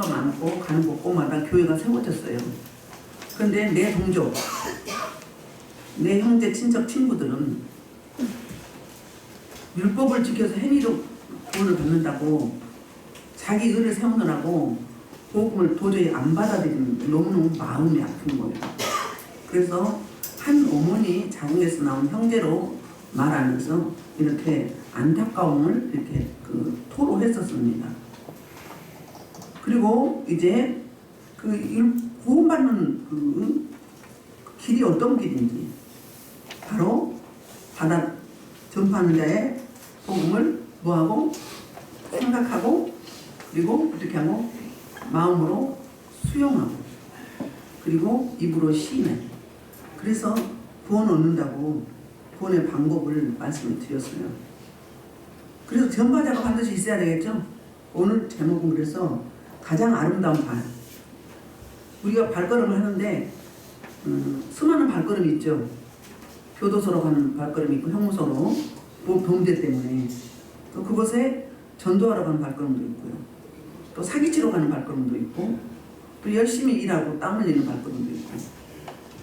수가 많고 가는 곳곳마다 교회가 세워졌어요. 근데 내 동족, 내 형제, 친척, 친구들은 율법을 지켜서 행위로 구원을 받는다고 자기 의를 세우느라고 복음을 도저히 안 받아들이는 너무너무 마음이 아픈 거예요. 그래서 한 어머니 자궁에서 나온 형제로 말하면서 이렇게 안타까움을 이렇게 토로했었습니다. 그리고 이제 구원받는 그 길이 어떤 길인지 바로 받아 전파하는 자의 복음을 뭐하고 생각하고 그리고 어떻게 하고 마음으로 수용하고 그리고 입으로 시인해. 그래서 구원 얻는다고 구원의 방법을 말씀을 드렸어요. 그래서 전파자가 반드시 있어야 되겠죠. 오늘 제목은 그래서 가장 아름다운 발. 우리가 발걸음을 하는데 수많은 발걸음이 있죠. 교도소로 가는 발걸음이 있고 형무소로 범죄 때문에 또 그곳에 전도하러 가는 발걸음도 있고요. 또 사기치러 가는 발걸음도 있고 또 열심히 일하고 땀 흘리는 발걸음도 있고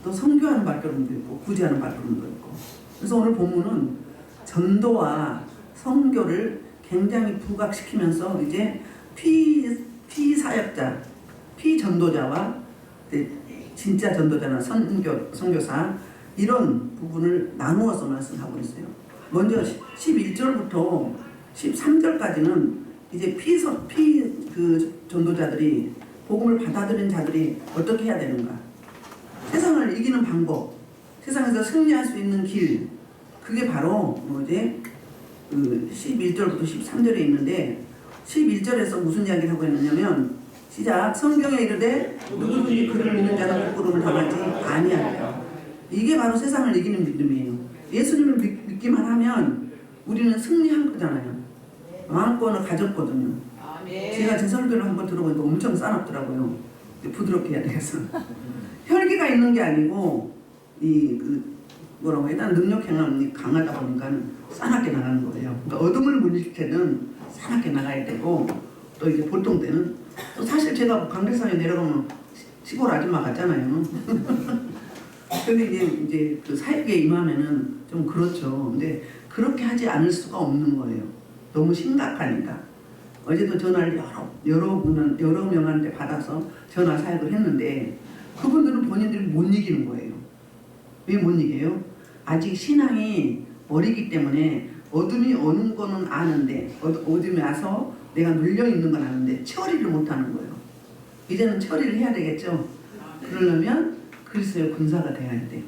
또 선교하는 발걸음도 있고 구제하는 발걸음도 있고. 그래서 오늘 본문은 전도와 선교를 굉장히 부각시키면서 이제 피사역자, 피전도자와 진짜 전도자나 선교사 이런 부분을 나누어서 말씀하고 있어요. 먼저 11절부터 13절까지는 이제 전도자들이 복음을 받아들인 자들이 어떻게 해야 되는가, 세상을 이기는 방법, 세상에서 승리할 수 있는 길, 그게 바로 뭐지? 11절부터 13절에 있는데 11절에서 무슨 이야기를 하고 있느냐면 시작. 성경에 이르되 누구든지 그를 믿는 자는 부끄러움을 당하지 아니하리라. 이게 바로 세상을 이기는 믿음이에요. 예수님을 믿기만 하면 우리는 승리한 거잖아요. 왕권을 가졌거든요. 제가 제 설교를 한번 들어보니까 엄청 싸납더라고요. 부드럽게 해야 되겠어. 혈기가 있는 게 아니고 뭐라고 해야 되나, 능력 행함이 강하다 보니까 싸납게 나가는 거예요. 그러니까 어둠을 물릴 때는 싸납게 나가야 되고 또 이제 보통 때는 또 사실 제가 강대상에 내려가면 시골 아줌마 같잖아요. 근데 이제 그 사역에 임하면은 좀 그렇죠. 근데 그렇게 하지 않을 수가 없는 거예요. 너무 심각하니까. 어제도 전화를 여러 명한테 받아서 전화 사역을 했는데 그분들은 본인들이 못 이기는 거예요. 왜 못 이겨요? 아직 신앙이 어리기 때문에 어둠이 오는 거는 아는데 어둠이 와서 내가 눌려있는 건 아는데 처리를 못하는 거예요. 이제는 처리를 해야 되겠죠. 그러려면 그리스도의 군사가 돼야 돼요.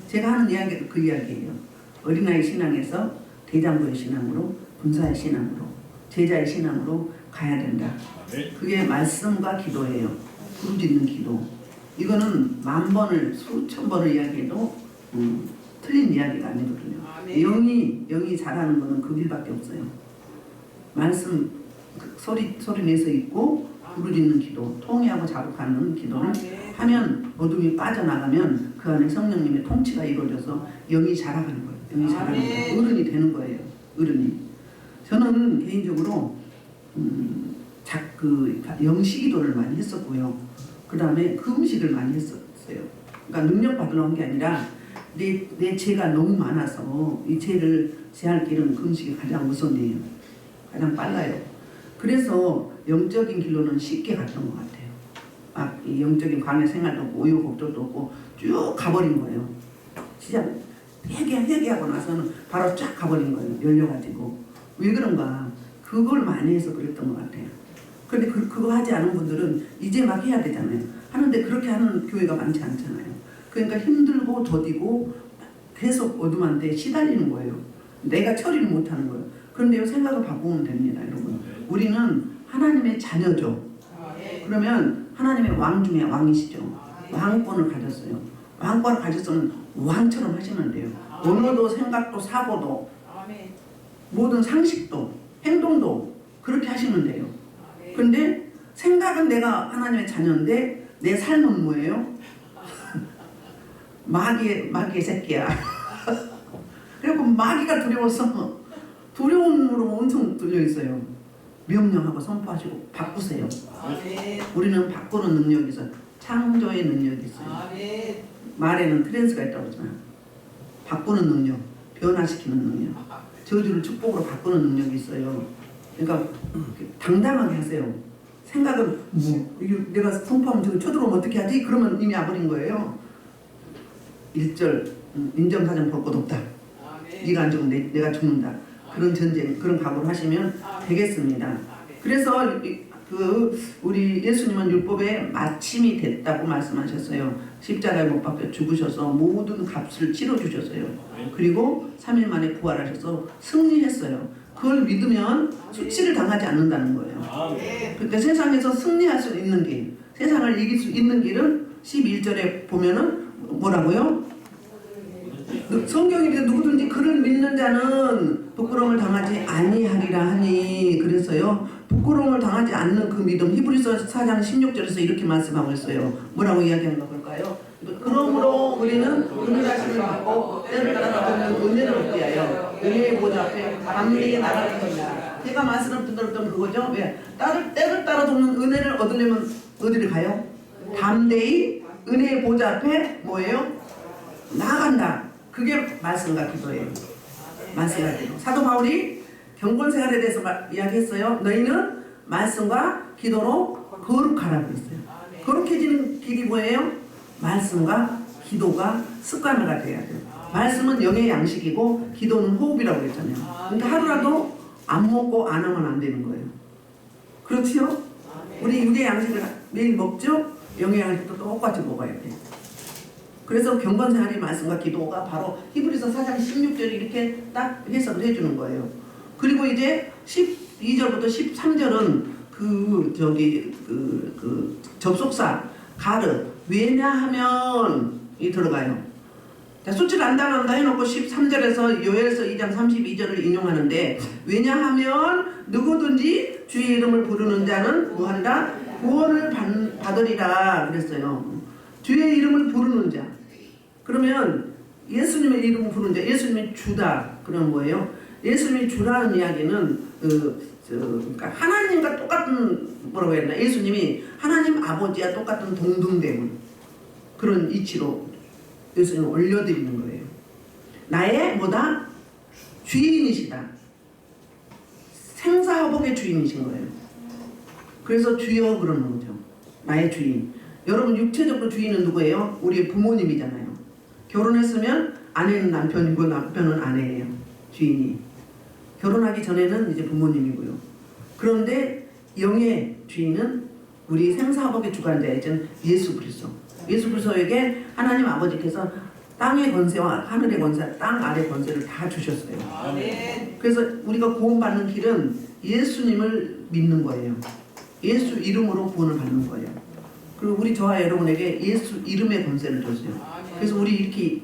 제가 하는 이야기도 그 이야기예요. 어린아이 신앙에서 대장부의 신앙으로, 군사의 신앙으로, 제자의 신앙으로 가야 된다. 그게 말씀과 기도예요. 부르짖는 기도. 이거는 만 번을 수천 번을 이야기해도 틀린 이야기가 아니거든요. 영이 잘하는 거는 그 길밖에 없어요. 말씀 소리 내서 있고 부르짖는 기도, 통회하고 자복하는 기도를 하면 어둠이 빠져나가면 그 안에 성령님의 통치가 이루어져서 영이 자라가는 거예요. 영이 자라는 거예요. 어른이 되는 거예요. 어른이. 저는 개인적으로 영시 기도를 많이 했었고요. 그 다음에 금식을 많이 했었어요. 그러니까 능력 받으러 온 게 아니라 내 죄가 너무 많아서 이 죄를 제할 길은 금식이 가장 우선이에요. 가장 빨라요. 그래서 영적인 길로는 쉽게 갔던 것 같아요. 이 영적인 광야 생활도 없고 우여곡절도 없고 쭉 가버린 거예요. 진짜 회개하고 나서는 바로 쫙 가버린 거예요. 열려가지고. 왜 그런가? 그걸 많이 해서 그랬던 것 같아요. 그런데 그거 하지 않은 분들은 이제 막 해야 되잖아요. 하는데 그렇게 하는 교회가 많지 않잖아요. 그러니까 힘들고 더디고 계속 어둠한테 시달리는 거예요. 내가 처리를 못하는 거예요. 그런데 생각을 바꾸면 됩니다, 여러분. 우리는 하나님의 자녀죠. 그러면 하나님의 왕 중에 왕이시죠. 왕권을 가졌어요. 왕권을 가졌으면 왕처럼 하시면 돼요. 언어도 생각도 사고도 모든 상식도 행동도 그렇게 하시면 돼요. 근데 생각은 내가 하나님의 자녀인데 내 삶은 뭐예요? 마귀의 새끼야. 그리고 마귀가 두려워서 두려움으로 엄청 뚫려 있어요. 명령하고 선포하시고 바꾸세요. 우리는 바꾸는 능력이 있어요. 창조의 능력이 있어요. 말에는 트랜스가 있다고 하잖아요. 바꾸는 능력, 변화시키는 능력, 저주를 축복으로 바꾸는 능력이 있어요. 그러니까 당당하게 하세요. 생각은 이게 내가 선포하면 저거 쳐들어오면 어떻게 하지? 그러면 이미 와버린 거예요. 1절 인정사정 볼 것 없다. 네가 안 죽으면 내가 죽는다. 그런 전쟁, 그런 각오를 하시면 되겠습니다. 그래서 우리 예수님은 율법의 마침이 됐다고 말씀하셨어요. 십자가에 못 박혀 죽으셔서 모든 값을 치러주셨어요. 그리고 3일 만에 부활하셔서 승리했어요. 그걸 믿으면 수치를 당하지 않는다는 거예요. 그러니까 세상에서 승리할 수 있는 길, 세상을 이길 수 있는 길은 11절에 보면은 뭐라고요? 성경이 누구든지 그를 믿는 자는 부끄러움을 당하지 아니하리라 하니, 그래서요 부끄러움을 당하지 않는 그 믿음, 히브리서 4장 16절에서 이렇게 말씀하고 있어요. 뭐라고 이야기하는 거 볼까요? 그러므로 우리는 은혜하심을 받고 때를 따라 은혜를 얻게 하여 은혜의 보좌 앞에 담대히 나가는 것이다. 제가 말씀드렸던 그거죠. 왜? 때를 따라 돕는 은혜를 얻으려면 어디를 가요? 담대히 은혜의 보좌 앞에 뭐예요? 나아간다. 그게 말씀과 기도예요. 말씀과 기도. 사도 바울이 경건 생활에 대해서 이야기했어요. 너희는 말씀과 기도로 거룩하라고 했어요. 거룩해지는 길이 뭐예요? 말씀과 기도가 습관화가 돼야 돼요. 말씀은 영의 양식이고 기도는 호흡이라고 했잖아요. 그러니까 하루라도 안 먹고 안 하면 안 되는 거예요. 그렇지요? 우리 육의 양식을 매일 먹죠? 영의 양식도 똑같이 먹어야 돼요. 그래서 경건생활의 말씀과 기도가 바로 히브리서 4장 16절이 이렇게 딱 해석을 해주는 거예요. 그리고 이제 12절부터 13절은 접속사 가르 왜냐하면 이 들어가요. 자, 수치를 안 당한다 해놓고 13절에서 요엘서 2장 32절을 인용하는데, 왜냐하면 누구든지 주의 이름을 부르는 자는 뭐한다? 구원을 받으리라 그랬어요. 주의 이름을 부르는 자. 그러면 예수님의 이름을 부르는 자, 예수님이 주다. 그럼 뭐예요? 예수님이 주라는 이야기는 그러니까 하나님과 똑같은, 뭐라고 해야 되나? 예수님이 하나님 아버지와 똑같은 동등됨을 그런 이치로 예수님을 올려드리는 거예요. 나의 뭐다? 주인이시다. 생사화복의 주인이신 거예요. 그래서 주여 그러는 거죠. 나의 주인. 여러분 육체적으로 주인은 누구예요? 우리 부모님이잖아요. 결혼했으면 아내는 남편이고 남편은 아내예요. 주인이. 결혼하기 전에는 이제 부모님이고요. 그런데 영의 주인은 우리 생사화복의 주관자이신 예수 그리스도. 예수 그리스도에게 하나님 아버지께서 땅의 권세와 하늘의 권세, 땅 아래 권세를 다 주셨어요. 그래서 우리가 구원받는 길은 예수님을 믿는 거예요. 예수 이름으로 구원을 받는 거예요. 그리고 우리 저와 여러분에게 예수 이름의 권세를 줬어요. 그래서 우리 이렇게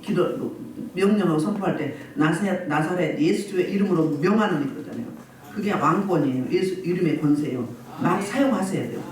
명령하고 선포할 때 나사렛 예수의 이름으로 명하는 그러잖아요. 그게 왕권이에요. 예수 이름의 권세예요. 막 사용하셔야 돼요.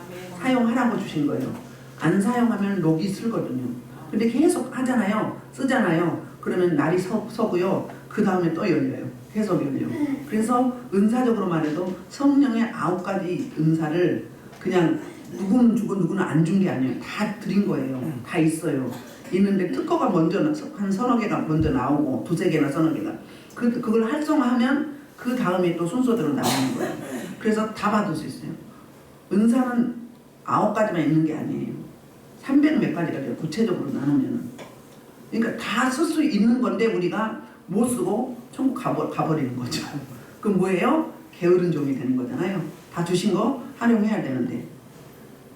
사용하라고 주신 거예요. 안 사용하면 녹이 슬거든요. 근데 계속 하잖아요. 쓰잖아요. 그러면 날이 서고요. 그 다음에 또 열려요. 계속 열려요. 그래서 은사적으로 말해도 성령의 9가지 은사를 그냥 누구는 주고 누구는 안 준 게 아니에요. 다 드린 거예요. 다 있어요. 있는데 특허가 먼저 한 서너 개가 먼저 나오고 두세 개나 서너 개가 그걸 활성화하면 그 다음에 또 순서대로 나오는 거예요. 그래서 다 받을 수 있어요. 은사는 9가지만 있는 게 아니에요. 300몇 가지가 돼요. 구체적으로 나누면은. 그러니까 다 쓸 수 있는 건데 우리가 못 쓰고 천국 가버리는 거죠. 그럼 뭐예요? 게으른 종이 되는 거잖아요. 다 주신 거 활용해야 되는데.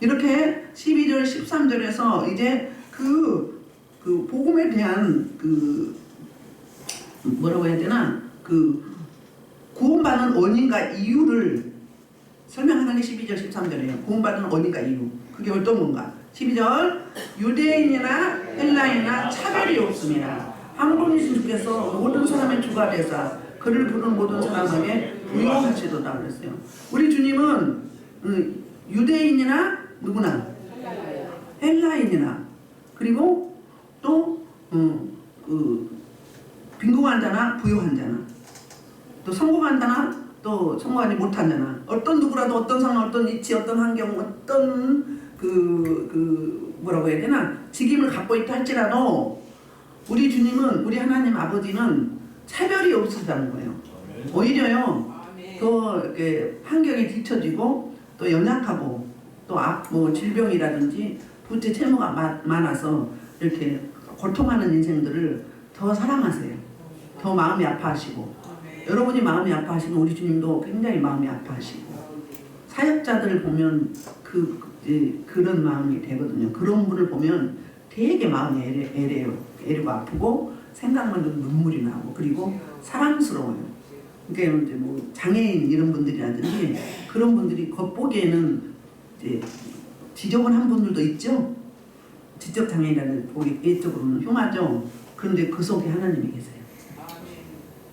이렇게 12절, 13절에서 이제 그 복음에 대한 뭐라고 해야 되나? 구원받는 원인과 이유를 설명하는 게 12절, 13절이에요. 구원받는 원인과 이유. 그게 어떤 건가? 12절 유대인이나 헬라인이나 차별이 없습니다. 한 분이신 주께서 모든 사람의 주가 되사 그를 부르는 모든 사람에게 부여하시도다 그랬어요. 우리 주님은 유대인이나 누구나 헬라인이나 그리고 또 빈곤한 자나 부유한 자나 또 성공한 자나 또 성공하지 못하잖아. 어떤 누구라도 어떤 상황, 어떤 위치, 어떤 환경, 어떤 뭐라고 해야 되나 직임을 갖고 있다 할지라도 우리 주님은, 우리 하나님 아버지는 차별이 없으시다는 거예요. 오히려요 더 이렇게 환경에 뒤처지고 또 연약하고 또 뭐 질병이라든지 부채 채무가 많아서 이렇게 고통하는 인생들을 더 사랑하세요. 더 마음이 아파하시고, 여러분이 마음이 아파하시면 우리 주님도 굉장히 마음이 아파하시고, 사역자들을 보면 그런 마음이 되거든요. 그런 분을 보면 되게 마음이 애래고 아프고 생각만 해도 눈물이 나고 그리고 사랑스러워요. 그러니까 이제 뭐 장애인 이런 분들이라든지 그런 분들이 겉보기에는 이제 지저분한 분들도 있죠. 지적 장애인이라는 보기 외적으로는 흉하죠. 그런데 그 속에 하나님이 계세요.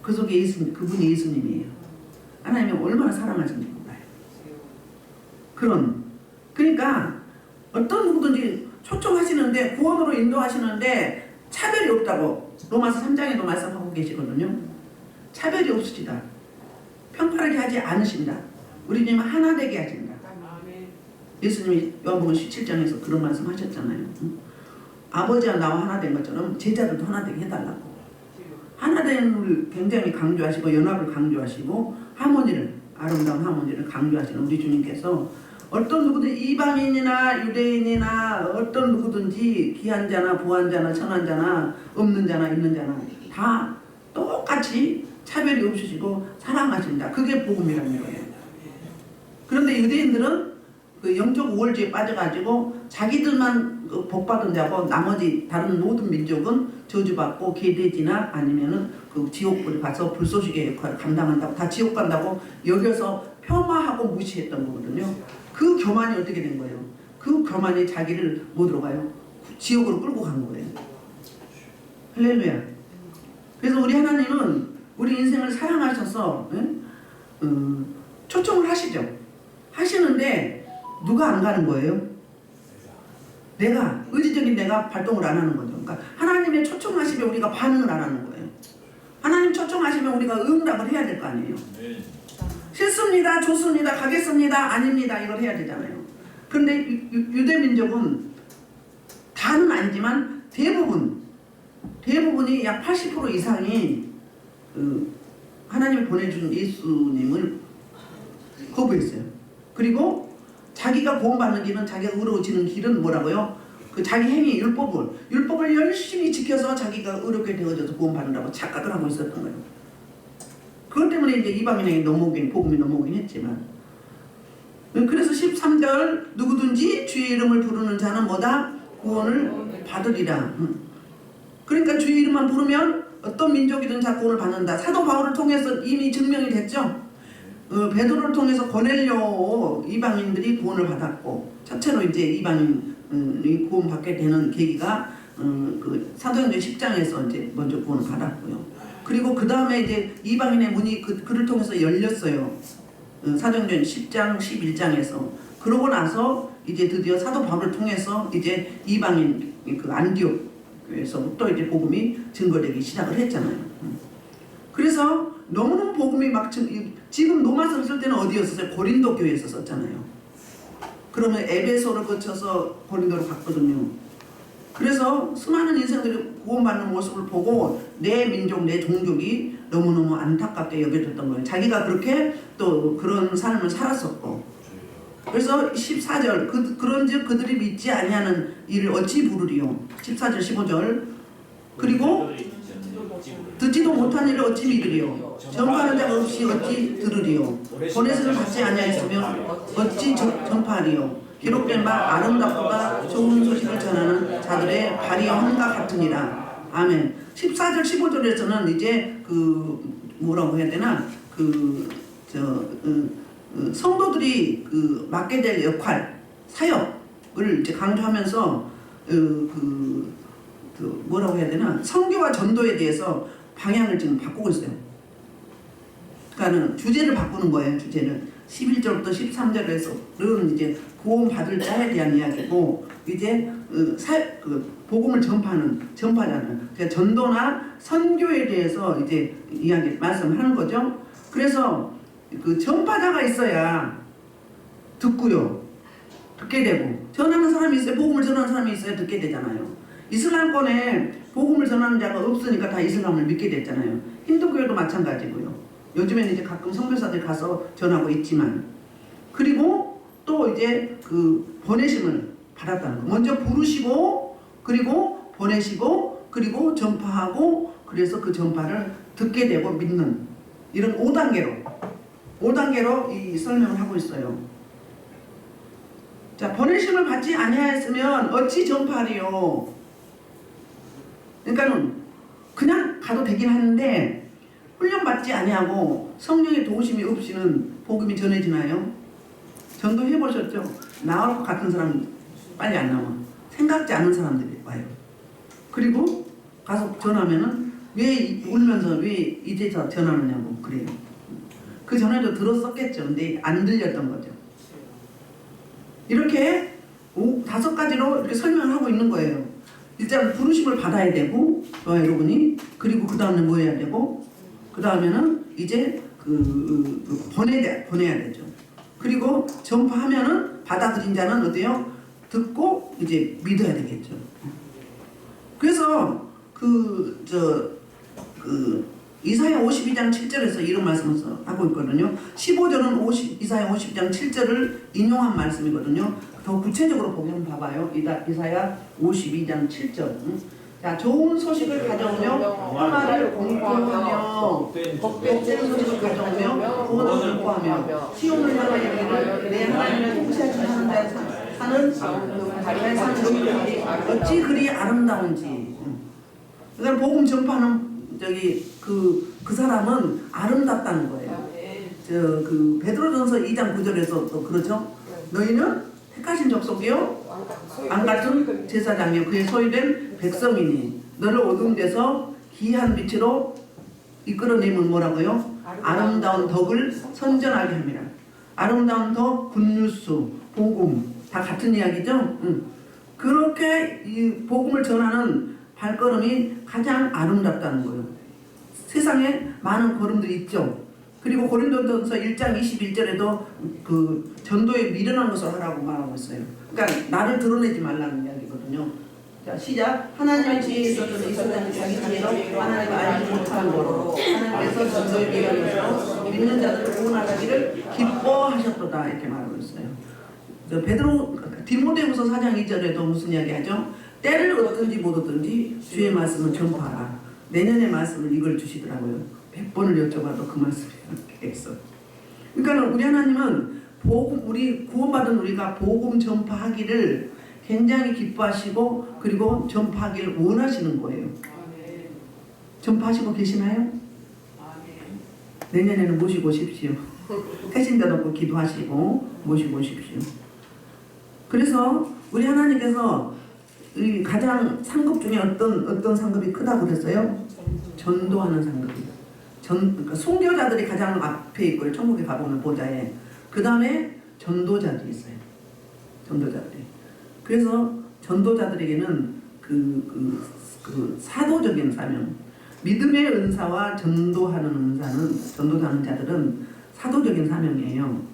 그 속에 그분이 예수님이에요. 하나님이 얼마나 사랑하시는지 몰라요. 그러니까 어떤 누구든지 초청하시는데 구원으로 인도하시는데 차별이 없다고 로마서 3장에도 말씀하고 계시거든요. 차별이 없으시다. 편파르게 하지 않으신다. 우리 주님은 하나 되게 하신다. 예수님이 요한복음 17장에서 그런 말씀 하셨잖아요. 아버지와 나와 하나 된 것처럼 제자들도 하나 되게 해달라고. 하나됨을 굉장히 강조하시고 연합을 강조하시고 하모니를, 아름다운 하모니를 강조하시는 우리 주님께서 어떤 누구든 이방인이나 유대인이나 어떤 누구든지 귀한 자나 부한 자나 천한 자나 없는 자나 있는 자나 다 똑같이 차별이 없으시고 사랑하신다. 그게 복음이라는 거예요. 그런데 유대인들은 그 영적 우월주의에 빠져가지고 자기들만 복 받은 자고 나머지 다른 모든 민족은 저주받고 개돼지나 아니면은 그 지옥불에 가서 불쏘시개 역할을 감당한다고, 다 지옥 간다고 여겨서 폄하하고 무시했던 거거든요. 그 교만이 어떻게 된 거예요? 그 교만이 자기를 뭐 들어가요? 지옥으로 끌고 간 거예요. 할렐루야. 그래서 우리 하나님은 우리 인생을 사랑하셔서 초청을 하시죠. 하시는데 누가 안 가는 거예요? 의지적인 내가 발동을 안 하는 거죠. 그러니까 하나님의 초청하시면 우리가 반응을 안 하는 거예요. 하나님 초청하시면 우리가 응답을 해야 될 거 아니에요. 싫습니다, 좋습니다, 가겠습니다, 아닙니다 이걸 해야 되잖아요. 그런데 유대민족은 다는 아니지만 대부분이 약 80% 이상이 하나님이 보내준 예수님을 거부했어요. 그리고 자기가 구원받는 길은, 자기가 의로워지는 길은 뭐라고요? 그 자기 행위 율법을 열심히 지켜서 자기가 의롭게 되어져서 구원받는다고 착각을 하고 있었던 거예요. 그것 때문에 이제 이방인에게 복음이 넘어오긴 했지만, 그래서 13절 누구든지 주의 이름을 부르는 자는 뭐다? 구원을 받으리라. 그러니까 주의 이름만 부르면 어떤 민족이든 다 구원을 받는다. 사도 바울을 통해서 이미 증명이 됐죠. 베드로를 통해서 고넬료 이방인들이 구원을 받았고, 첫째로 이제 이방인이 구원받게 되는 계기가 그 사도행전 10장에서 이제 먼저 구원을 받았고요. 그리고 그 다음에 이제 이방인의 문이 그를 통해서 열렸어요. 사도행전 10장, 11장에서. 그러고 나서 이제 드디어 사도 바울을 통해서 이제 이방인 그 안디옥에서부터 이제 복음이 증거되기 시작을 했잖아요. 그래서 너무너무 복음이 막 지금 로마서를 쓸 때는 어디였었어요? 고린도 교회에서 썼잖아요. 그러면 에베소를 거쳐서 고린도로 갔거든요. 그래서 수많은 인생들이 구원받는 모습을 보고 내 민족, 내 종족이 너무너무 안타깝게 여겨졌던 거예요. 자기가 그렇게 또 그런 삶을 살았었고. 그래서 14절 그런즉 그들이 믿지 아니하는 일을 어찌 부르리요. 14절 15절 그리고 듣지도 못한 일을 어찌 믿으리요. 전파하는 자가 없이 어찌 들으리요. 보내서는 받지 아니하였으며 어찌 전파하리요. 기록된 바 아름답고가 좋은 소식을 전하는 자들의 발이 함과 같으니라. 아멘. 14절 15절에서는 이제 뭐라고 해야 되나 성도들이 맡게 될 역할, 사역을 이제 강조하면서 뭐라고 해야 되나 선교와 전도에 대해서 방향을 지금 바꾸고 있어요. 그러니까는 주제를 바꾸는 거예요. 주제를 11절부터 13절에서는 이제 구원 받을 자에 대한 이야기고, 이제 복음을 전파자는 그러니까 전도나 선교에 대해서 이제 말씀하는 거죠. 그래서 그 전파자가 있어야 듣고요. 듣게 되고 전하는 사람이 있어야 복음을 전하는 사람이 있어야 듣게 되잖아요. 이슬람권에 복음을 전하는 자가 없으니까 다 이슬람을 믿게 됐잖아요. 힌두교회도 마찬가지고요. 요즘에는 이제 가끔 선교사들 가서 전하고 있지만 그리고 또 이제 그 보내심을 받았다는 거. 먼저 부르시고 그리고 보내시고 그리고 전파하고 그래서 그 전파를 듣게 되고 믿는 이런 5단계로 이 설명을 하고 있어요. 자, 보내심을 받지 아니하였으면 어찌 전파하리요. 그러니까는 그냥 가도 되긴 하는데 훈련받지 아니하고 성령의 도우심이 없이는 복음이 전해지나요? 전도해 보셨죠? 나올 것 같은 사람 빨리 안 나와. 생각지 않은 사람들이 와요. 그리고 가서 전하면은 왜 울면서 왜 이제서 전하느냐고 그래요. 그 전에도 들었었겠죠. 근데 안 들렸던 거죠. 이렇게 5가지로 이렇게 설명을 하고 있는 거예요. 일단 부르심을 받아야 되고 여러분이 그리고 그 다음에 뭐 해야 되고 그 다음에는 이제 보내야 되죠. 그리고 전파하면은 받아들인 자는 어때요? 듣고 이제 믿어야 되겠죠. 그래서 이사야 52장 7절에서 이런 말씀을 하고 있거든요. 15절은 이사야 52장 7절을 인용한 말씀이거든요. 더 구체적으로 보면 봐봐요. 이사야 52장 7절. 자, 좋은 소식을 가져오며 평화를 공포하며 복된 소식을 가져오며 구원을 공포하며 시온을 향하여 이르기를 내 하나님의 통치하시는 자 사는 산들이 어찌 그리 아름다운지. 그러니까 복음 전파하는 그 사람은 아름답다는 거예요. 베드로전서 2장 9절에서 또 그러죠. 너희는 택하신 족속이요 안같은 제사장이요 그의 소유된 백성이니 너를 어두운 데서 귀한 빛으로 이끌어내면 뭐라고요? 아름다운 덕을 선전하게 합니다. 아름다운 덕, 굿뉴스, 복음 다 같은 이야기죠. 그렇게 이 복음을 전하는 발걸음이 가장 아름답다는 거예요. 세상에 많은 걸음들이 있죠. 그리고 고린도전서 1장 21절에도 그 전도에 미련한 것을 하라고 말하고 있어요. 그러니까 나를 드러내지 말라는 이야기거든요. 자, 시작. 하나님의 지혜에 있어서는 이스라엘이 자기 지혜로 하나님을 알지 못한 거로 하나님께서 전도에 미련한 것으로 믿는 자들을 구원하기를 기뻐하셨도다 이렇게 말하고 있어요. 디모데후서 4장 2절에도 무슨 이야기하죠? 때를 얻든지 못 얻든지 주의 말씀을 전파하라. 내년의 말씀을 이걸 주시더라고요. 100번을 여쭤봐도 그 말씀이 이렇게 했어. 그러니까 우리 하나님은 우리 구원받은 우리가 복음 전파하기를 굉장히 기뻐하시고 그리고 전파하기를 원하시는 거예요. 전파하시고 계시나요? 내년에는 모시고 오십시오. 해신자 놓고 기도하시고 모시고 오십시오. 그래서 우리 하나님께서 이 가장 상급 중에 어떤 상급이 크다고 그랬어요? 전도하는 상급이에요. 그러니까 순교자들이 가장 앞에 있고요. 천국에 가보면 보좌에. 그 다음에 전도자들이 있어요. 전도자들이. 그래서 전도자들에게는 그 사도적인 사명, 믿음의 은사와 전도하는 자들은 사도적인 사명이에요.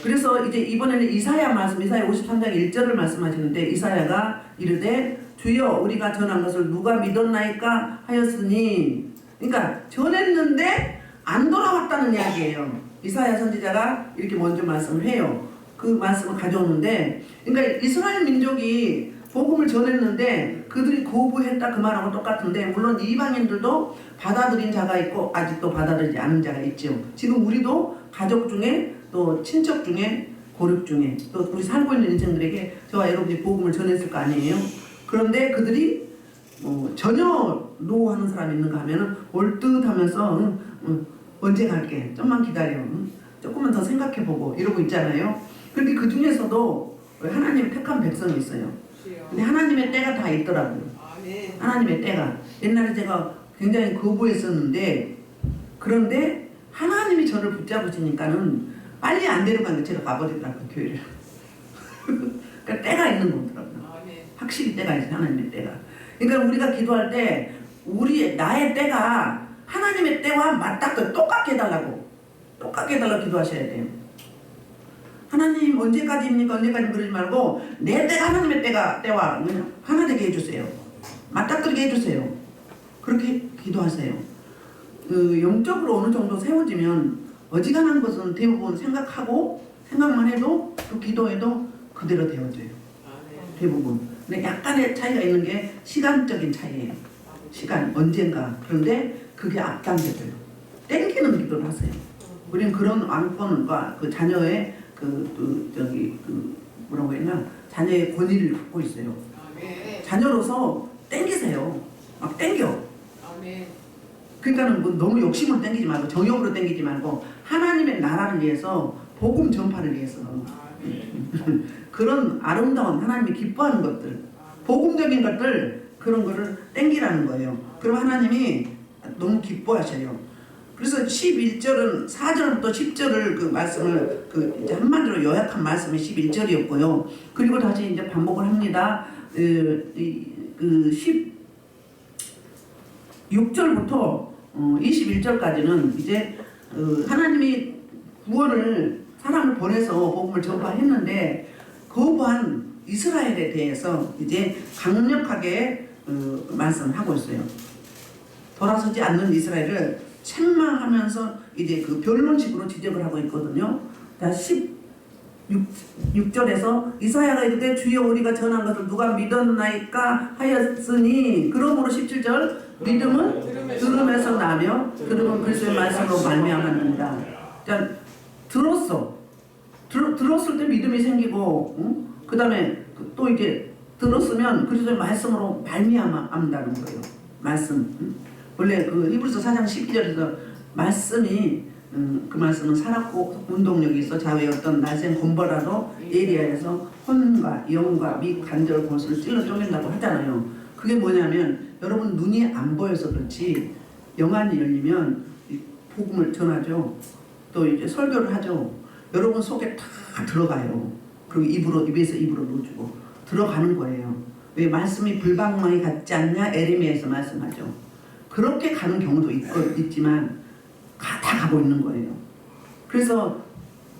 그래서 이제 이번에는 이사야 53장 1절을 말씀하시는데 이사야가 이르되 주여 우리가 전한 것을 누가 믿었나이까 하였으니 그러니까 전했는데 안 돌아왔다는 이야기예요. 이사야 선지자가 이렇게 먼저 말씀을 해요. 그 말씀을 가져오는데 그러니까 이스라엘 민족이 복음을 전했는데 그들이 거부했다 그 말하고 똑같은데 물론 이방인들도 받아들인 자가 있고 아직도 받아들이지 않은 자가 있죠. 지금 우리도 가족 중에 또 친척 중에 고륙 중에 또 우리 살고 있는 인생들에게 저와 여러분이 복음을 전했을 거 아니에요. 그런데 그들이 전혀 노하는 사람이 있는가 하면은 올 듯 하면서 언제 갈게 좀만 기다려 조금만 더 생각해보고 이러고 있잖아요. 그런데 그 중에서도 하나님 택한 백성이 있어요. 근데 하나님의 때가 다 있더라고요. 하나님의 때가 옛날에 제가 굉장히 거부했었는데 그런데 하나님이 저를 붙잡으시니까는 빨리 안 데려가는데 제가 가버리더라고요. 교회를. 그러니까 때가 있는 거더라고요. 확실히 때가 있어요. 하나님의 때가. 그러니까 우리가 기도할 때 나의 때가 하나님의 때와 맞닿고 똑같게 해달라고 똑같게 해달라고 기도하셔야 돼요. 하나님 언제까지입니까? 언제까지 그러지 말고 내 때가 하나님의 때와 그냥 하나 되게 해주세요. 맞닥뜨리게 해주세요. 그렇게 기도하세요. 영적으로 어느 정도 세워지면 어지간한 것은 대부분 생각만 해도 또 기도해도 그대로 되어져요. 대부분. 근데 약간의 차이가 있는 게 시간적인 차이예요. 시간 언젠가. 그런데 그게 앞당겨져요. 땡기는 기도를 하세요. 우리는 그런 왕권과 그 자녀의 뭐라고 했나? 자녀의 권위를 갖고 있어요. 자녀로서 땡기세요. 막 땡겨. 그러니까는 뭐 너무 욕심으로 땡기지 말고 정욕으로 땡기지 말고 하나님의 나라를 위해서 복음 전파를 위해서 그런 아름다운 하나님이 기뻐하는 것들, 복음적인 것들 그런 거를 땡기라는 거예요. 그럼 하나님이 너무 기뻐하셔요. 그래서 11절은 4절부터 10절을 그 말씀을 이제 한마디로 요약한 말씀이 11절이었고요. 그리고 다시 이제 반복을 합니다. 16절부터 21절까지는 이제 하나님이 구원을 사람을 보내서 복음을 전파했는데 거부한 이스라엘에 대해서 이제 강력하게 말씀하고 있어요. 돌아서지 않는 이스라엘을 책망하면서 이제 그 변론식으로 지적을 하고 있거든요. 16절에서 이사야가 이르되 주여 우리가 전한 것을 누가 믿었나이까 하였으니 그러므로 17절 믿음은 들음에서 나며 들음은 그리스도의 말씀으로 말미암았느니라. 들었을 때 믿음이 생기고 그 다음에 또 이제 들었으면 그리스도의 말씀으로 말미암는다는 거예요. 말씀. 원래 그 히브리서 4장 12절에서 말씀이 그 말씀은 살았고 운동력이 있어 자외 어떤 날쌘 곰보라도 예리하여서 혼과 영과 및 관절 골수를 찔러 쪼갠다고 하잖아요. 그게 뭐냐면 여러분 눈이 안 보여서 그렇지 영안이 열리면 복음을 전하죠. 또 이제 설교를 하죠. 여러분 속에 다 들어가요. 그리고 입에서 입으로 넣어주고 들어가는 거예요. 왜 말씀이 불방망이 같지 않냐? 에레미야에서 말씀하죠. 그렇게 가는 경우도 있지만 다 가고 있는 거예요. 그래서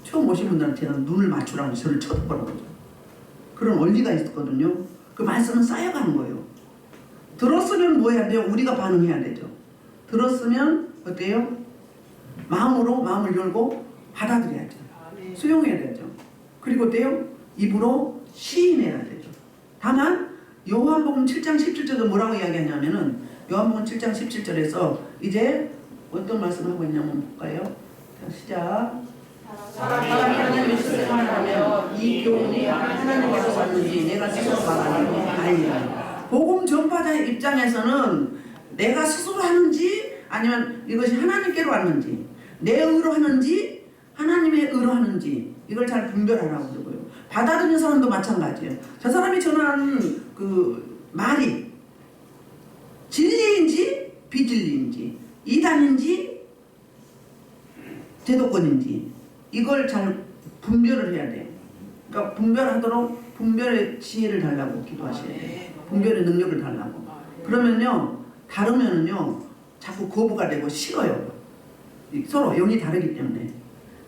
처음 오신 분들은 제가 눈을 맞추라고 저를 쳐다보라고 그런 원리가 있었거든요. 그 말씀은 쌓여가는 거예요. 들었으면 뭐 해야 돼요? 우리가 반응해야 되죠. 들었으면 어때요? 마음을 열고 받아들여야죠. 수용해야 되죠. 그리고 어때요? 입으로 시인해야 되죠. 다만 요한복음 7장 17절에 뭐라고 이야기하냐면은 요한복음 7장 17절에서 이제 어떤 말씀을 하고 있냐면 볼까요? 자, 시작. 사람이 하나님의 뜻을 하며 이 교훈이 하나님께서 왔는지 내가 스스로 말하는 아니라. 복음 전파자의 입장에서는 내가 스스로 하는지 아니면 이것이 하나님께로 왔는지 내 의로 하는지 하나님의 의로 하는지 이걸 잘 분별하라고 그러고요. 받아들이는 사람도 마찬가지예요. 저 사람이 전하는 그 말이 진리인지 비진리인지 이단인지 제도권인지 이걸 잘 분별을 해야 돼요. 그러니까 분별하도록 분별의 지혜를 달라고 기도하셔야 돼요. 분별의 능력을 달라고. 그러면요 다르면은요 자꾸 거부가 되고 싫어요. 서로 영이 다르기 때문에.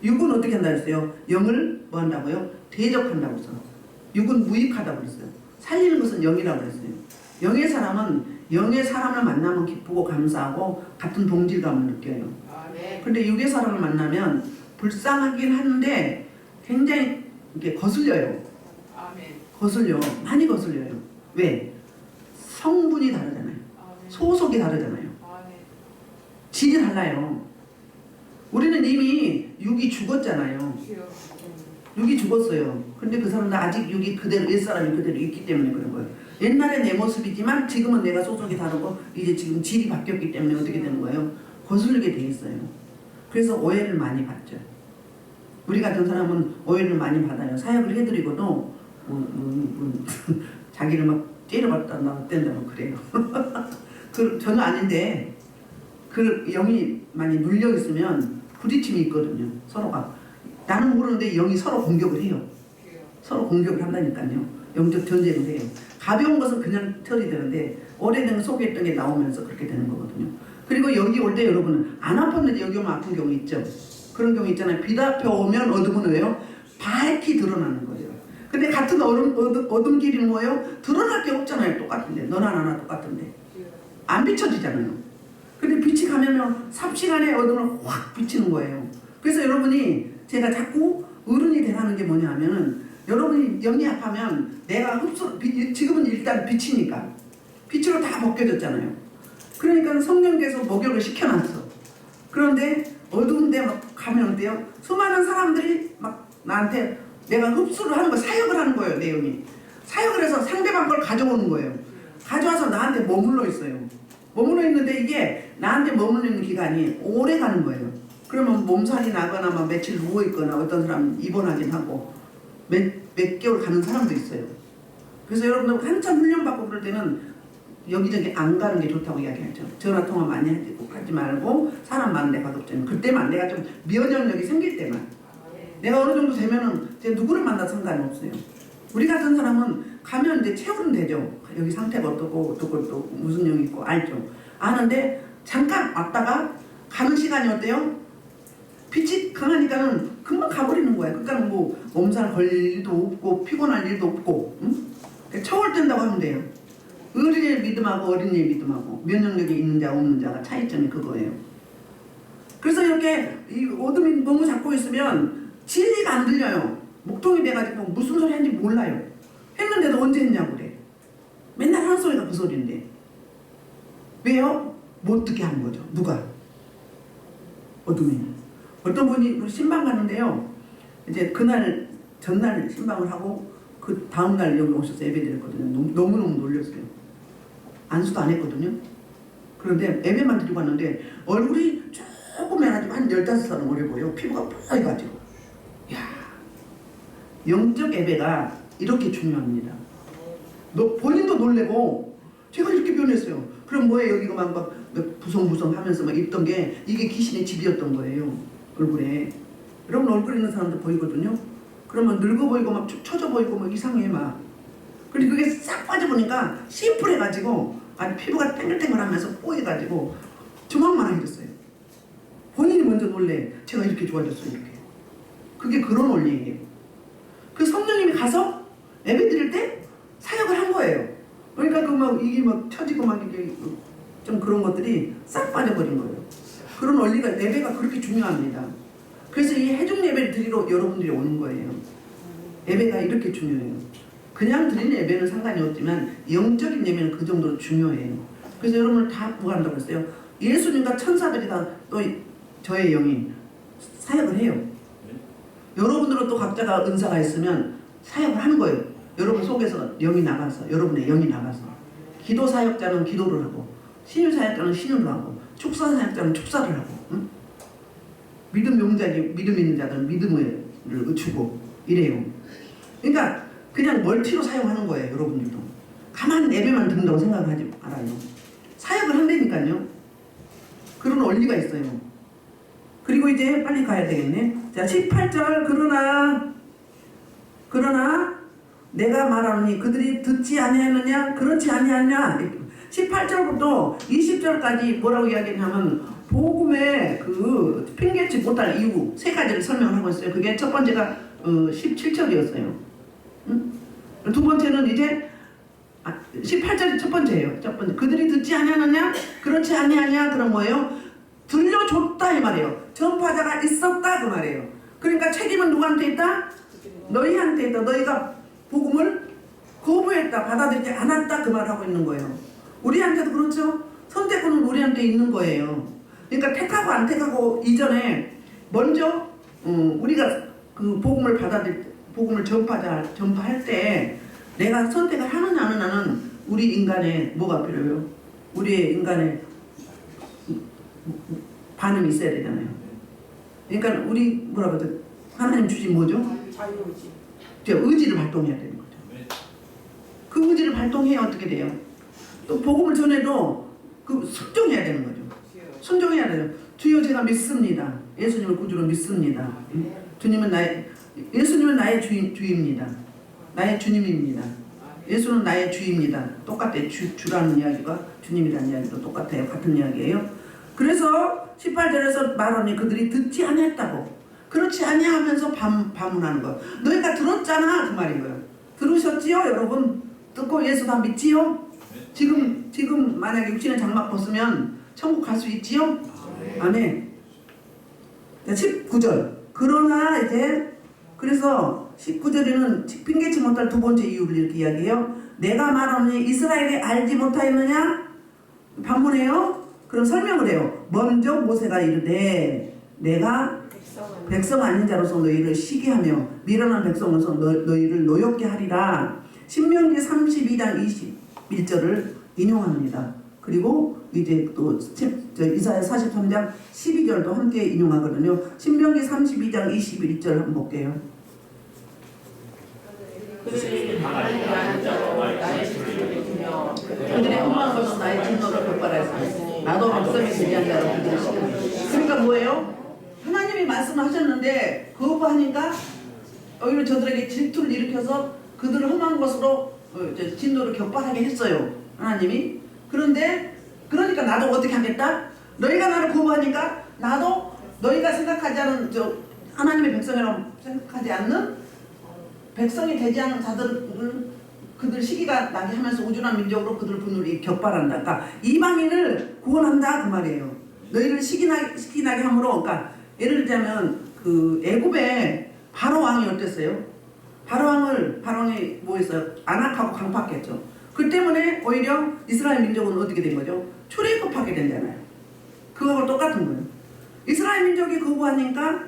육은 어떻게 한다고 했어요? 영을 뭐 한다고요? 대적한다고 했어요. 육은 무익하다고 그랬어요. 살리는 것은 영이라고 그랬어요. 영의 사람은 영의 사람을 만나면 기쁘고 감사하고 같은 동질감을 느껴요. 그런데 육의 사람을 만나면 불쌍하긴 한데 굉장히 이렇게 거슬려요. 거슬려. 많이 거슬려요. 왜? 성분이 다르잖아요. 소속이 다르잖아요. 질이 달라요. 우리는 이미 육이 죽었잖아요. 육이 죽었어요. 근데 그 사람은 아직 육이 그대로 옛사람이 그대로 있기 때문에 그런 거예요. 옛날에 내 모습이지만 지금은 내가 소속이 다르고 이제 지금 질이 바뀌었기 때문에 어떻게 되는 거예요? 거슬리게 돼 있어요. 그래서 오해를 많이 받죠. 우리 같은 사람은 오해를 많이 받아요. 사역을 해드리고도 자기를 막 때려봤다 나왔댄다 뭐 그래요. 저는 아닌데 그 영이 많이 눌려 있으면 부딪힘이 있거든요. 서로가. 나는 모르는데 영이 서로 공격을 해요. 서로 공격을 한다니까요. 영적 전쟁을 해요. 가벼운 것은 그냥 처리되는데 오래된 속에 있던 게 나오면서 그렇게 되는 거거든요. 그리고 여기 올 때 여러분은 안 아팠는데 여기 오면 아픈 경우 있죠. 그런 경우 있잖아요. 빛 앞에 오면 어둠은 왜요? 밝히 드러나는 거예요. 근데 같은 어둠 길이는 뭐예요? 드러날 게 없잖아요. 똑같은데. 너나 나나 똑같은데. 안 비춰지잖아요. 근데 빛이 가면은 삽시간에 어둠을 확 비치는 거예요. 그래서 여러분이 제가 자꾸 어른이 되라는 게 뭐냐 하면은 여러분이 영리학하면 내가 지금은 일단 빛이니까 빛으로 다 벗겨졌잖아요. 그러니까 성령께서 목욕을 시켜놨어. 그런데 어두운 데 막 가면 어때요? 수많은 사람들이 막 나한테 내가 흡수를 하는 거, 사역을 하는 거예요. 내용이 사역을 해서 상대방 걸 가져오는 거예요. 가져와서 나한테 머물러 있어요. 머물러 있는데 이게 나한테 머물러 있는 기간이 오래 가는 거예요. 그러면 몸살이 나거나 막 며칠 누워 있거나 어떤 사람은 입원하긴 하고 몇 개월 가는 사람도 있어요. 그래서 여러분들 한참 훈련받고 그럴 때는 여기저기 안 가는 게 좋다고 이야기하죠. 전화 통화 많이 하지 말고 사람 많은 데 가도 없잖아요. 그때만 내가 좀 면역력이 생길 때만. 내가 어느 정도 되면은 제가 누구를 만나도 상관이 없어요. 우리 같은 사람은 가면 이제 채우면 되죠. 여기 상태가 어떻고 또 무슨 병이 있고 알죠. 아는데 잠깐 왔다가 가는 시간이 어때요? 빛이 강하니까는 금방 가버리는 거야. 그러니까 뭐 몸살 걸릴 일도 없고 피곤할 일도 없고, 응? 처울 뜬다고 하면 돼요. 어린이의 믿음하고 어린이의 믿음하고 면역력이 있는 자 없는 자가 차이점이 그거예요. 그래서 이렇게 이 어둠이 너무 잡고 있으면 진리가 안 들려요. 목통이 돼가지고 무슨 소리 하는지 몰라요. 했는데도 언제 했냐고 그래. 맨날 하는 소리가 그 소리인데. 왜요? 못 듣게 하는 거죠. 누가? 어둠이. 어떤 분이 신방 가는데요. 이제 그날 전날 신방을 하고 그 다음날 여기 오셔서 예배 드렸거든요. 너무너무 놀렸어요. 안수도 안 했거든요. 그런데 예배만 드리고 왔는데 얼굴이 조금 해가지고 한 15살은 어려 보여. 피부가 뽀해가지고. 야, 영적 예배가 이렇게 중요합니다. 본인도 놀래고 제가 이렇게 변했어요. 그럼 뭐예요? 여기가 막 부성부성 하면서 막 입던 게 이게 귀신의 집이었던 거예요. 얼굴에. 여러분 얼굴 있는 사람도 보이거든요. 그러면 늙어 보이고 막 축 처져 보이고 막 이상해 막. 그리고 그게 싹 빠져보니까 심플해가지고 아니 피부가 탱글탱글하면서 뽀해가지고 주먹만 하게 됐어요. 본인이 먼저 놀래. 제가 이렇게 좋아졌어요. 이렇게. 그게 그런 원리예요. 그 성령님이 가서 예배 드릴 때 사역을 한 거예요. 그러니까 그 막 이게 막 처지고 막 이게 좀 그런 것들이 싹 빠져버린 거예요. 그런 원리가 예배가 그렇게 중요합니다. 그래서 이 해중 예배를 드리러 여러분들이 오는 거예요. 예배가 이렇게 중요해요. 그냥 드리는 예배는 상관이 없지만 영적인 예배는 그 정도로 중요해요. 그래서 여러분을 다 구한다고 했어요. 예수님과 천사들이 다 또 저의 영이 사역을 해요. 여러분들은 또 각자가 은사가 있으면 사역을 하는 거예요. 여러분 속에서 영이 나가서, 여러분의 영이 나가서 기도 사역자는 기도를 하고 신유 사역자는 신유를 하고 축사 사역자는 축사를 하고, 응? 믿음 용자기 믿음 있는 자들은 믿음을 주고 이래요. 그러니까 그냥 멀티로 사용하는 거예요. 여러분들도 가만 예배만 듣는다고 생각을 하지 말아요. 사역을 한다니까요. 그런 원리가 있어요. 그리고 이제 빨리 가야 되겠네. 자, 18절 그러나 내가 말하노니 그들이 듣지 아니하느냐 그렇지 아니하느냐. 18절부터 20절까지 뭐라고 이야기하냐면 복음의 그 핑계치 못할 이유 세 가지를 설명하고 있어요. 그게 첫 번째가 17절이었어요. 응? 두 번째는 이제 18절이 첫 번째예요. 첫 번째 그들이 듣지 아니하느냐 그렇지 아니하냐 그런 거예요. 들려줬다 이 말이에요. 전파자가 있었다 그 말이에요. 그러니까 책임은 누구한테 있다? 너희한테 있다. 너희가 복음을 거부했다 받아들이지 않았다 그 말을 하고 있는 거예요. 우리한테도 그렇죠. 선택권은 우리한테 있는 거예요. 그러니까 택하고 안 택하고 이전에 먼저 우리가 그 복음을 복음을 전파할 때 내가 선택을 하느냐 안 하느냐는 우리 인간의 뭐가 필요해요? 우리의 인간의 반응이 있어야 되잖아요. 그러니까 우리 뭐라고 하죠? 하나님 주신 뭐죠? 자유의지. 의지를 발동해야 되는 거죠. 그 의지를 발동해야 어떻게 돼요? 또 복음을 전해도 그 순종해야 되는 거죠. 순종해야 돼요. 주여 제가 믿습니다. 예수님을 구주로 믿습니다. 예수님은 나의 주입니다. 나의 주님입니다. 예수는 나의 주입니다. 똑같아요. 주라는 이야기가 주님이라는 이야기도 똑같아요. 같은 이야기예요. 그래서 18절에서 말하니 그들이 듣지 아니했다고. 그렇지 아니하면서 반문하는 거예요. 너희가 들었잖아 그 말인 거예요. 들으셨지요 여러분? 듣고 예수 다 믿지요? 지금 만약에 육신의 장막 벗으면 천국 갈 수 있지요? 아멘. 19절. 그러나 이제 그래서 19절에는 핑계치 못할 두 번째 이유를 이렇게 이야기해요. 내가 말하니 이스라엘이 알지 못하였느냐? 반문해요. 그럼 설명을 해요. 먼저 모세가 이르되 내가 백성 아닌 자로서 너희를 시기하며 미련한 백성으로서 너희를 노엽게 하리라. 신명기 32장 21절을 인용합니다. 그리고 이제 또 이사야 43장 12절도 함께 인용하거든요. 신명기 32장 21절 한번 볼게요. 그들의 험한 것은 나의 진노를 격발하였으니 나도 백성이 되지 않냐고 그들을 시켰다. 그러니까 뭐예요? 하나님이 말씀하셨는데 거부하니까 오히려 저들에게 질투를 일으켜서 그들을 험한 것으로 진노를 격발하게 했어요. 하나님이. 그런데 그러니까 나도 어떻게 하겠다? 너희가 나를 거부하니까 나도 너희가 생각하지 않은 하나님의 백성이라고 생각하지 않는 백성이 되지 않은 자들은 그들 시기가 나게 하면서 우준한 민족으로 그들 분노를 격발한다. 그러니까 이방인을 구원한다 그 말이에요. 너희를 시기나게 함으로. 그러니까 예를 들자면 그 애굽에 바로 왕이 어땠어요? 바로 왕이 뭐 했어요? 안악하고 강팍했죠. 그 때문에 오히려 이스라엘 민족은 어떻게 된 거죠? 출애굽하게 된잖아요. 그거하고 똑같은 거예요. 이스라엘 민족이 거부하니까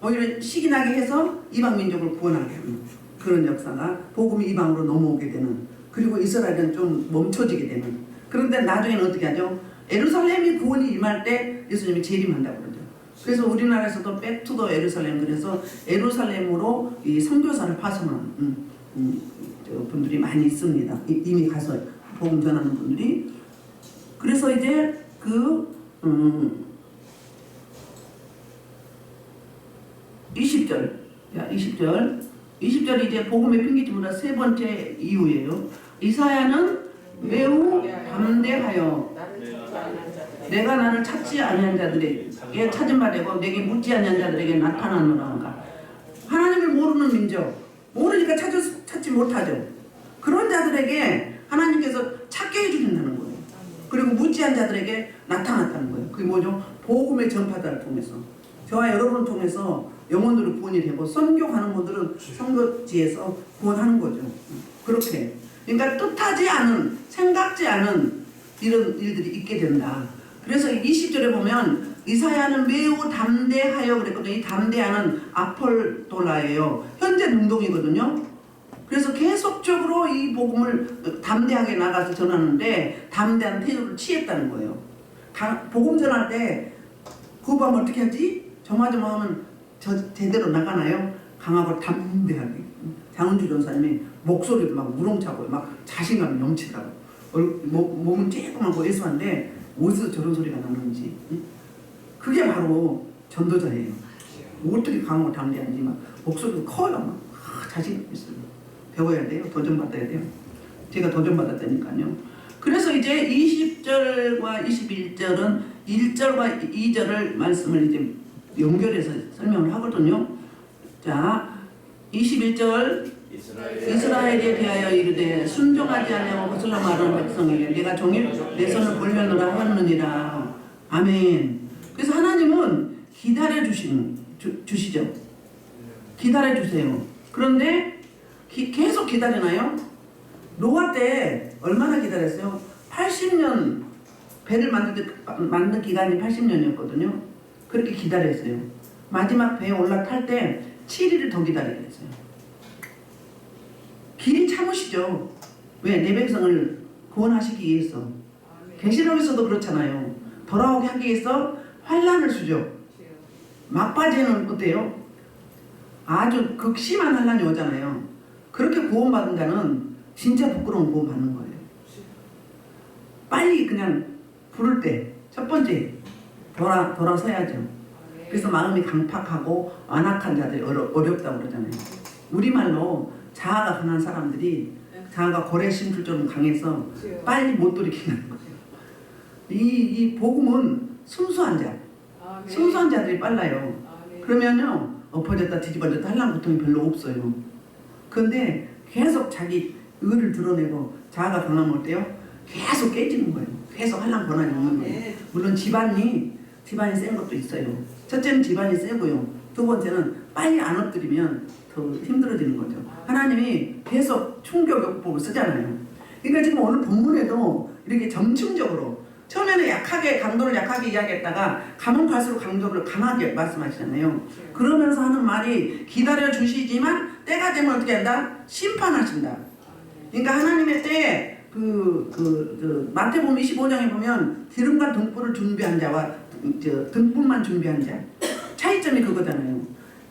오히려 시기나게 해서 이방 민족을 구원하게 하는 그런 역사가 복음이 이방으로 넘어오게 되는, 그리고 이스라엘은 좀 멈춰지게 되는. 그런데 나중에는 어떻게 하죠? 예루살렘이 구원이 임할 때 예수님이 재림한다고 그러죠. 그래서 우리나라에서도 백투더 예루살렘, 그래서 예루살렘으로 이 선교사를 파송하는 분들이 많이 있습니다. 이미 가서 복음 전하는 분들이. 그래서 이제 20절 이제 복음의 핑계집보다 세 번째 이유예요. 이사야는 매우 담대하여 내가 나를 찾지 아니한 자들에게 찾은 바 되고 내게 묻지 아니한 자들에게 나타나노라. 하나님을 모르는 민족, 모르니까 찾지 못하죠. 그런 자들에게 하나님께서 찾게 해주신다는 거예요. 그리고 묻지 않은 자들에게 나타났다는 거예요. 그게 뭐죠? 복음의 전파자를 통해서, 저와 여러분을 통해서 영혼들을 구원이 되고, 선교하는 분들은 선교지에서 구원하는 거죠. 그렇게. 그러니까 뜻하지 않은, 생각지 않은 이런 일들이 있게 된다. 그래서 20절에 보면 이사야는 매우 담대하여 그랬거든요. 이 담대하는 아폴돌라예요. 현재 능동이거든요. 그래서 계속적으로 이 복음을 담대하게 나가서 전하는데 담대한 태도를 취했다는 거예요. 복음 전할 때 거부하면 어떻게 하지? 조마조마하면 제대로 나가나요? 강하고 담대하게. 장은주 전사님이 목소리도 막 우렁차고 막 자신감이 넘치더라고. 몸은 쬐끔하고 애수한데 어디서 저런 소리가 나는지. 그게 바로 전도자예요. 어떻게 강하고 담대한지. 막 목소리도 커요. 막 자신감 있어요. 배워야 돼요. 도전받아야 돼요. 제가 도전받았다니까요. 그래서 이제 20절과 21절은 1절과 2절을 말씀을 이제 연결해서 설명을 하거든요. 자, 21절 이스라엘에 대하여 이르되 순종하지 아니하고 거슬러 말하는 백성에게 내가 종일 내 손을 벌려놓으라 하느니라. 아멘. 그래서 하나님은 기다려 주시죠. 기다려 주세요. 그런데 계속 기다리나요? 노아 때 얼마나 기다렸어요? 80년, 배를 만든 기간이 80년이었거든요. 그렇게 기다렸어요. 마지막 배에 올라탈 때 7일을 더 기다려야 했어요. 길이 참으시죠. 왜? 내 백성을 구원하시기 위해서. 계시록에서도 그렇잖아요. 돌아오게 하기 위해서 환난을 주죠. 막바지에는 어때요? 아주 극심한 환난이 오잖아요. 그렇게 구원받은 자는 진짜 부끄러운 구원받는 거예요. 빨리 그냥 부를 때 첫 번째 돌아서야죠. 그래서 마음이 강팍하고 완악한 자들이 어렵다고 그러잖아요. 우리말로 자아가 강한 사람들이, 자아가 고래 심술처럼 강해서 빨리 못 돌이키는 거예요. 이 복음은 순수한 자, 순수한 자들이 빨라요. 그러면요 엎어졌다 뒤집어졌다 하려는 고통이 별로 없어요. 그런데 계속 자기 의를 드러내고 자아가 변하면 어때요? 계속 깨지는 거예요. 계속 하려는 권한이 없는 거예요. 물론 집안이 센 것도 있어요. 첫째는 집안이 세고요. 두 번째는 빨리 안 엎드리면 더 힘들어지는 거죠. 하나님이 계속 충격요법을 쓰잖아요. 그러니까 지금 오늘 본문에도 이렇게 점층적으로 처음에는 강도를 약하게 이야기했다가 가면 갈수록 강도를 강하게 말씀하시잖아요. 그러면서 하는 말이 기다려 주시지만 때가 되면 어떻게 한다? 심판하신다. 그러니까 하나님의 때에 마태복음 25장에 보면 기름과 등불을 준비한 자와 등불만 준비한 자 차이점이 그거잖아요.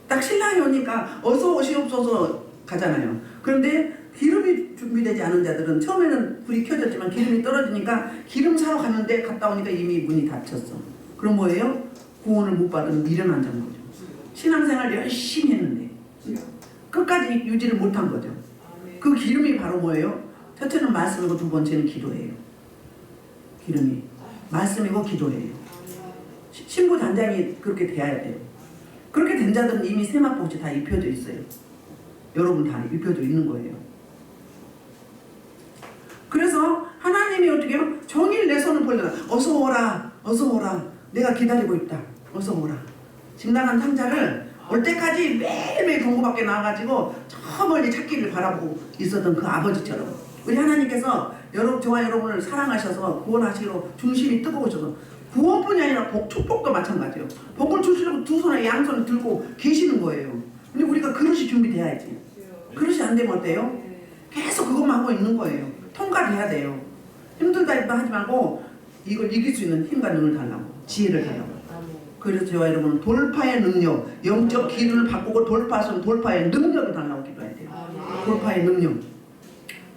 딱 신랑이 오니까 어서 오시옵소서 가잖아요. 그런데 기름이 준비되지 않은 자들은 처음에는 불이 켜졌지만 기름이 떨어지니까 기름 사러 갔는데 갔다 오니까 이미 문이 닫혔어. 그럼 뭐예요? 구원을 못 받은 미련한 자인 거죠. 신앙생활 열심히 했는데 끝까지 유지를 못한 거죠. 그 기름이 바로 뭐예요? 첫째는 말씀이고 두 번째는 기도예요. 기름이 말씀이고 기도예요. 신부 단장이 그렇게 돼야 돼요. 그렇게 된 자들은 이미 세마포시 다 입혀져 있어요. 여러분 다 입혀져 있는 거예요. 그래서 하나님이 어떻게 해요? 종일 내 손을 벌려라. 어서 오라. 어서 오라. 내가 기다리고 있다. 어서 오라. 짐당한 탕자를 올 때까지 매일매일 경고 밖에 나와가지고 저 멀리 찾기를 바라보고 있었던 그 아버지처럼 우리 하나님께서 저와 여러분을 사랑하셔서 구원하시기로 중심이 뜨거우셔서 구원뿐이 아니라 축복도 마찬가지예요. 복을 주시려고 두 손에 양손을 들고 계시는 거예요. 근데 우리가 그릇이 준비돼야지. 그릇이 안 되면 어때요? 계속 그것만 하고 있는 거예요. 통과돼야 돼요. 힘들다 하지 말고 이걸 이길 수 있는 힘과 능을 달라고. 지혜를 달라고. 그래서 저와 여러분은 돌파의 능력, 영적 기준을 바꾸고 돌파하시면 돌파의 능력을 달라고 기도해야 돼요. 돌파의 능력.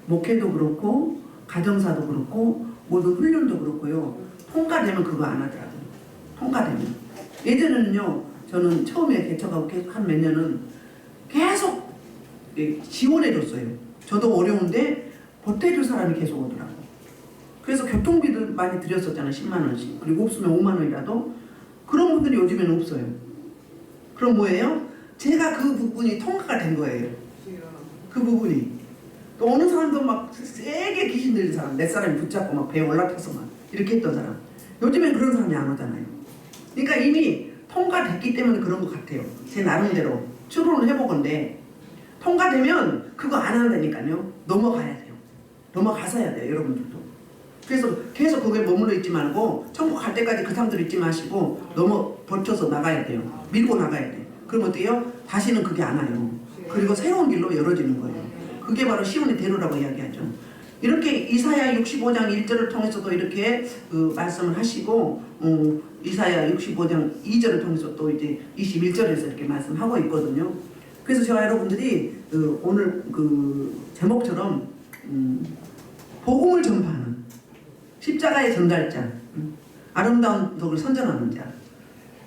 목회도 그렇고 가정사도 그렇고 모든 훈련도 그렇고요. 통과되면 그거 안 하더라고요. 통과되면. 예전에는요. 저는 처음에 개척하고 계속 한 몇 년은 계속 지원해줬어요. 저도 어려운데 보태줄 사람이 계속 오더라고요. 그래서 교통비도 많이 드렸었잖아요. 10만 원씩. 그리고 없으면 5만 원이라도. 그런 분들이 요즘에는 없어요. 그럼 뭐예요? 제가 그 부분이 통과가 된 거예요. 그 부분이. 또 어느 사람도 막 세게 귀신 들린 사람, 내 사람이 붙잡고 막 배에 올라타서 막 이렇게 했던 사람. 요즘엔 그런 사람이 안 오잖아요. 그러니까 이미 통과됐기 때문에 그런 것 같아요. 제 나름대로 추론을 해보건데 통과되면 그거 안 한다니까요. 넘어가야 돼요. 넘어가서 해야 돼요. 여러분들도. 그래서 계속 거기에 머물러 있지 말고 천국 갈 때까지 그 사람들 있지 마시고 버텨서 나가야 돼요. 밀고 나가야 돼요. 그럼 어때요? 다시는 그게 안 와요. 그리고 새로운 길로 열어지는 거예요. 그게 바로 시온의 대로라고 이야기하죠. 이렇게 이사야 65장 1절을 통해서도 이렇게 말씀을 하시고 이사야 65장 2절을 통해서 또 이제 21절에서 이렇게 말씀하고 있거든요. 그래서 저와 여러분들이 오늘 그 제목처럼 복음을 전파하는 십자가의 전달자, 아름다운 덕을 선전하는 자,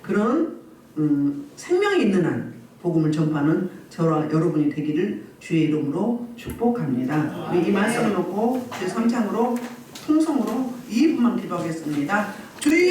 그런 생명이 있는 한 복음을 전파하는 저와 여러분이 되기를 주의 이름으로 축복합니다. 우리 이 말씀을 놓고 제 3창으로 통성으로 2분만 기도하겠습니다. 주의